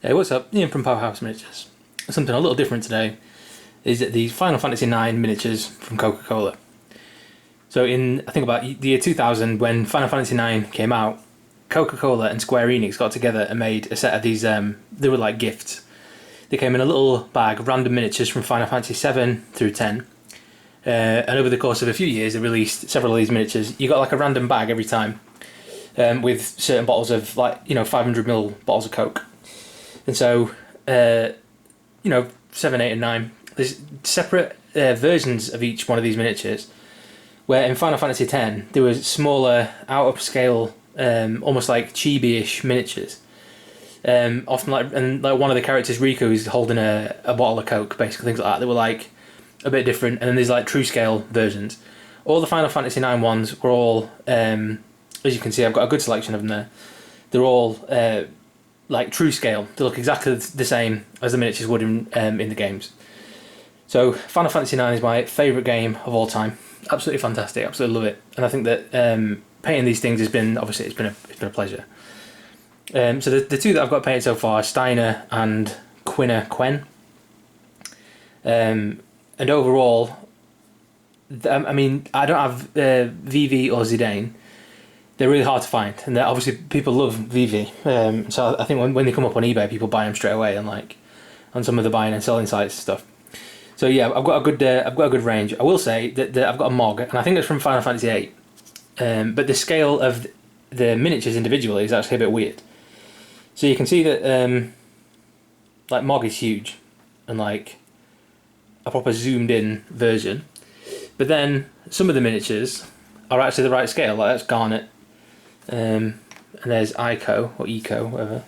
Hey, what's up? Ian from Powerhouse Miniatures. Something a little different today is that the Final Fantasy IX miniatures from Coca-Cola. So I think about the year 2000, when Final Fantasy IX came out, Coca-Cola and Square Enix got together and made a set of these, they were like gifts. They came in a little bag of random miniatures from Final Fantasy 7 through 10. And over the course of a few years, they released several of these miniatures. You got like a random bag every time, with certain bottles of 500ml bottles of Coke. And so, 7, 8 and 9, there's separate versions of each one of these miniatures, where in Final Fantasy X, there was smaller, out of scale, almost like chibi-ish miniatures. Often like one of the characters, Riku, is holding a bottle of Coke, basically, things like that. They were like a bit different, and then there's like true scale versions. All the Final Fantasy IX ones were all, as you can see, I've got a good selection of them there. They're all like true scale. They look exactly the same as the miniatures would in the games. So Final Fantasy IX is my favourite game of all time. Absolutely fantastic. Absolutely love it. And I think that painting these things has been, obviously, it's been a pleasure. So the two that I've got painted so far are Steiner and Quina. And overall, I mean, I don't have VV or Zidane. They're really hard to find, and obviously people love VV. So I think when they come up on eBay, people buy them straight away, and like on some of the buying and selling sites and stuff. So yeah, I've got a good range. I will say that I've got a Mog, and I think it's from Final Fantasy VIII. But the scale of the miniatures individually is actually a bit weird. So you can see that like Mog is huge, and like a proper zoomed in version. But then some of the miniatures are actually the right scale. Like that's Garnet. And there's Ico or Eco, whatever.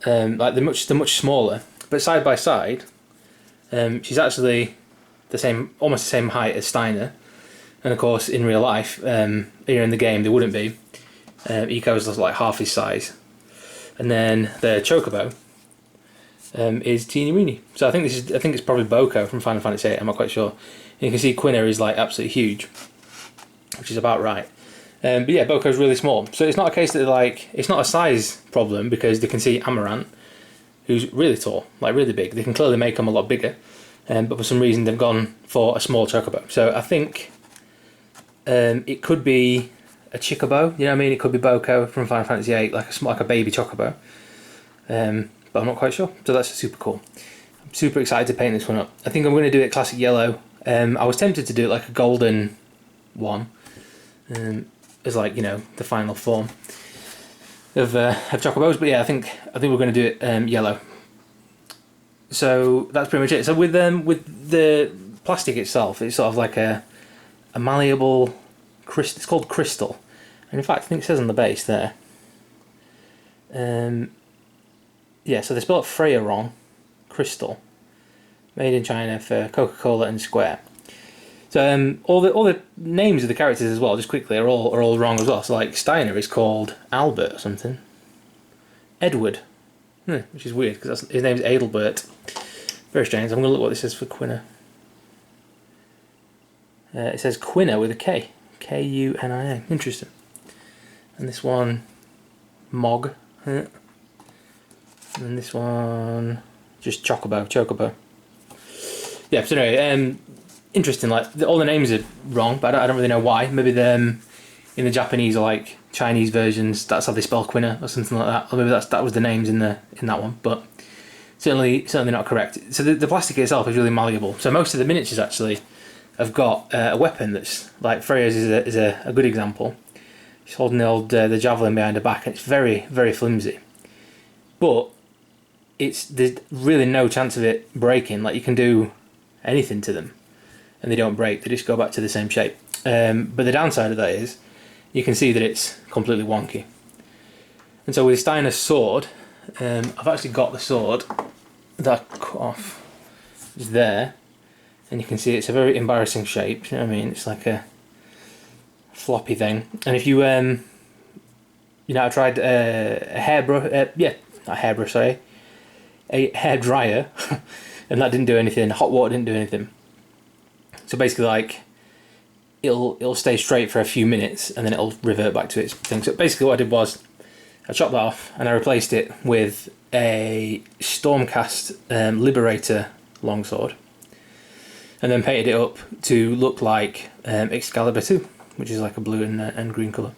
Like they're much smaller, but side by side, she's actually almost the same height as Steiner. And of course, in real life, here in the game, they wouldn't be. Eco's like half his size, and then the Chocobo is teeny weeny. So I think it's probably Boko from Final Fantasy VIII. I'm not quite sure. And you can see Quina is like absolutely huge, which is about right. But yeah, Boko's really small. So it's not a case that it's not a size problem, because they can see Amaranth, who's really tall, like really big. They can clearly make them a lot bigger, but for some reason they've gone for a small Chocobo. So I think it could be a Chocobo, you know what I mean? It could be Boko from Final Fantasy VIII, like a baby Chocobo. But I'm not quite sure. So that's super cool. I'm super excited to paint this one up. I think I'm going to do it classic yellow. I was tempted to do it like a golden one. As the final form of Chocobos, but yeah, I think we're going to do it yellow. So that's pretty much it. So with the plastic itself, it's sort of like a malleable crystal. It's called crystal, and in fact, I think it says on the base there. Yeah, so they spell it Freya wrong. Crystal, made in China for Coca-Cola and Square. So all the names of the characters as well, just quickly, are all wrong as well. So like Steiner is called Albert or something. Edward, which is weird because his name's Adelbert. Very strange. I'm going to look what this says for Quina. It says Quina with a K, Kunia. Interesting. And this one, Mog. And this one, just Chocobo. Yeah. So anyway, interesting, all the names are wrong, but I don't really know why. Maybe in the Japanese or like Chinese versions, that's how they spell Quina or something like that. Or maybe that was the names in that one, but certainly not correct. So the plastic itself is really malleable. So most of the miniatures actually have got a weapon that's like Freya's is a good example. She's holding the javelin behind her back, and it's very, very flimsy. But there's really no chance of it breaking. Like you can do anything to them, and they don't break, they just go back to the same shape. But the downside of that is, you can see that it's completely wonky. And so with Steiner's sword, I've actually got the sword that I cut off just there, and you can see it's a very embarrassing shape, you know what I mean? It's like a floppy thing. And if you, I tried a hair dryer, and that didn't do anything, hot water didn't do anything. So basically, it'll stay straight for a few minutes, and then it'll revert back to its thing. So basically what I did was, I chopped that off and I replaced it with a Stormcast Liberator longsword, and then painted it up to look like Excalibur 2, which is like a blue and green colour.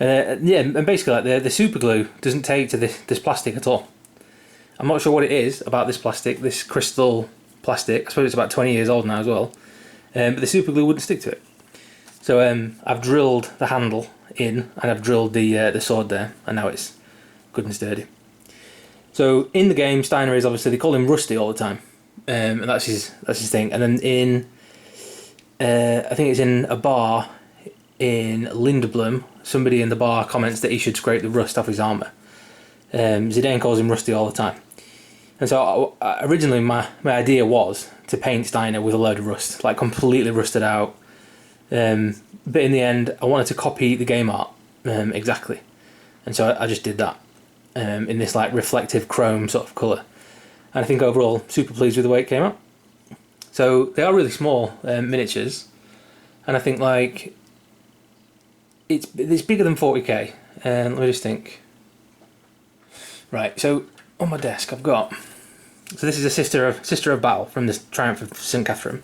Yeah, and basically like the super glue doesn't take to this plastic at all. I'm not sure what it is about this plastic, this crystal plastic. I suppose it's about 20 years old now as well. But the super glue wouldn't stick to it. So I've drilled the handle in, and I've drilled the sword there, and now it's good and sturdy. So in the game, Steiner is obviously, they call him Rusty all the time, and that's his thing. And then in I think it's in a bar in Lindblom, somebody in the bar comments that he should scrape the rust off his armour. Zidane calls him Rusty all the time. And so originally my idea was to paint Steiner with a load of rust, like completely rusted out. But in the end, I wanted to copy the game art exactly. And so I just did that in this like reflective chrome sort of colour. And I think overall, super pleased with the way it came out. So they are really small miniatures. And I think like it's bigger than 40k. Let me just think. Right, so on my desk I've got, so this is a Sister of Battle from the Triumph of St. Catherine,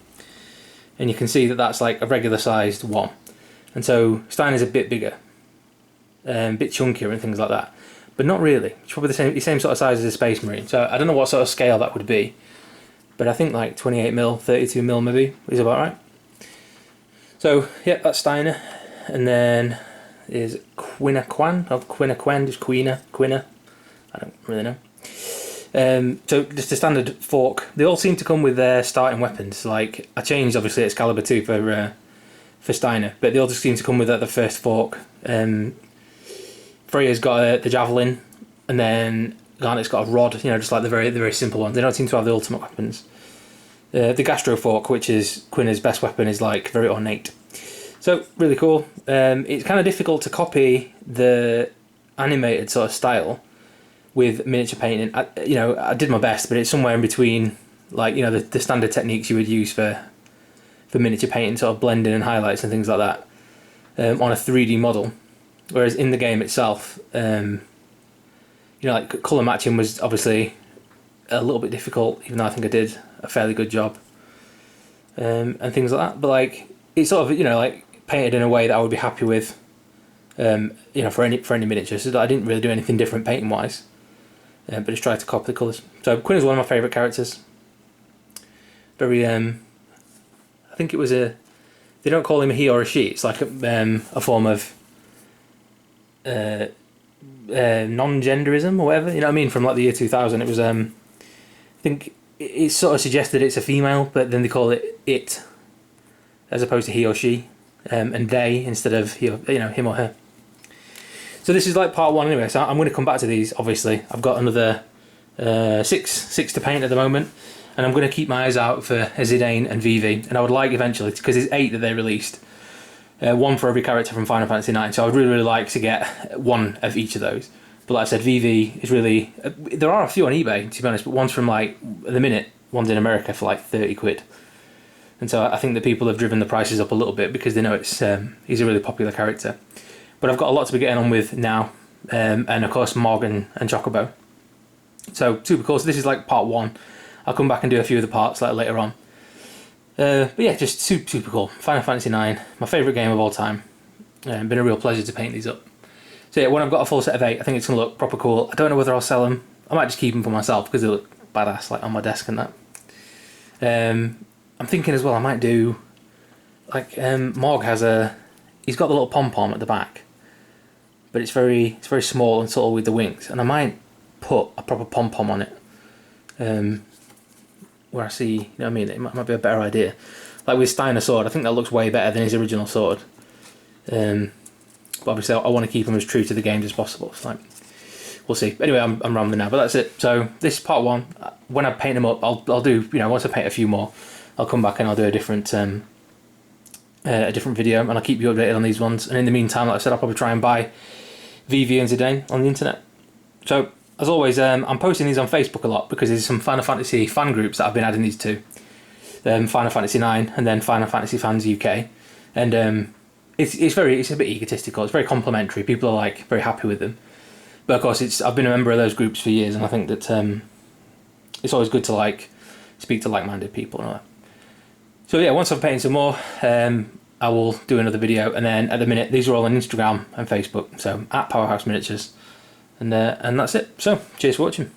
and you can see that that's like a regular sized one, and so Steiner's a bit bigger, a bit chunkier and things like that, but not really. It's probably the same sort of size as a Space Marine, so I don't know what sort of scale that would be, but I think like 28mm, 32mm maybe is about right. So yeah, that's Steiner, and then is Quina, just Quina. I don't really know. So just a standard fork. They all seem to come with their starting weapons. Like I changed obviously Excalibur 2 for Steiner, but they all just seem to come with the first fork. Freya's got the javelin, and then Garnet's got a rod. You know, just like the very simple ones. They don't seem to have the ultimate weapons. The Gastro fork, which is Quina's best weapon, is like very ornate. So really cool. It's kind of difficult to copy the animated sort of style with miniature painting. I did my best, but it's somewhere in between, like, you know, the standard techniques you would use for miniature painting, sort of blending and highlights and things like that, on a 3D model. Whereas in the game itself, like colour matching was obviously a little bit difficult, even though I think I did a fairly good job, and things like that. But like it's sort of like painted in a way that I would be happy with, for any miniature. So that I didn't really do anything different painting wise. But just tried to copy the colours. So Quinn is one of my favourite characters. Very, I think it was they don't call him a he or a she. It's like a form of non-genderism or whatever. You know what I mean? From like the year 2000, it was. I think it's sort of suggested it's a female, but then they call it as opposed to he or she, and they instead of him or her. So this is like part one anyway, so I'm going to come back to these, obviously. I've got another six to paint at the moment, and I'm going to keep my eyes out for a Zidane and Vivi, and I would like eventually, because there's 8 that they released, one for every character from Final Fantasy IX, so I would really like to get one of each of those. But like I said, Vivi is really... there are a few on eBay, to be honest, but one's from like, at the minute, one's in America for like 30 quid. And so I think that people have driven the prices up a little bit because they know he's a really popular character. But I've got a lot to be getting on with now, and of course Mog and Chocobo. So super cool. So this is like part one. I'll come back and do a few of the parts later on. But yeah, just super cool. Final Fantasy IX, my favourite game of all time. Been a real pleasure to paint these up. So yeah, when I've got a full set of 8, I think it's going to look proper cool. I don't know whether I'll sell them. I might just keep them for myself because they look badass, like on my desk and that. I'm thinking as well I might do, like Mog has he's got the little pom-pom at the back. But it's very small and subtle with the wings, and I might put a proper pom-pom on it, where I see, you know what I mean, it might be a better idea. Like with Steiner sword, I think that looks way better than his original sword. But obviously I want to keep him as true to the games as possible. So like, we'll see. Anyway, I'm rambling now, but that's it. So this is part one. When I paint them up, I'll do, once I paint a few more, I'll come back and I'll do a different video, and I'll keep you updated on these ones. And in the meantime, like I said, I'll probably try and buy Vivi and Zidane on the internet. So as always, I'm posting these on Facebook a lot because there's some Final Fantasy fan groups that I've been adding these to. Final Fantasy IX and then Final Fantasy Fans UK, and it's a bit egotistical. It's very complimentary. People are like very happy with them, But of course, I've been a member of those groups for years, and I think that it's always good to like speak to like-minded people and all that. So yeah, once I've painted some more, I will do another video, and then at the minute these are all on Instagram and Facebook, so at Powerhouse Miniatures, and that's it. So cheers for watching.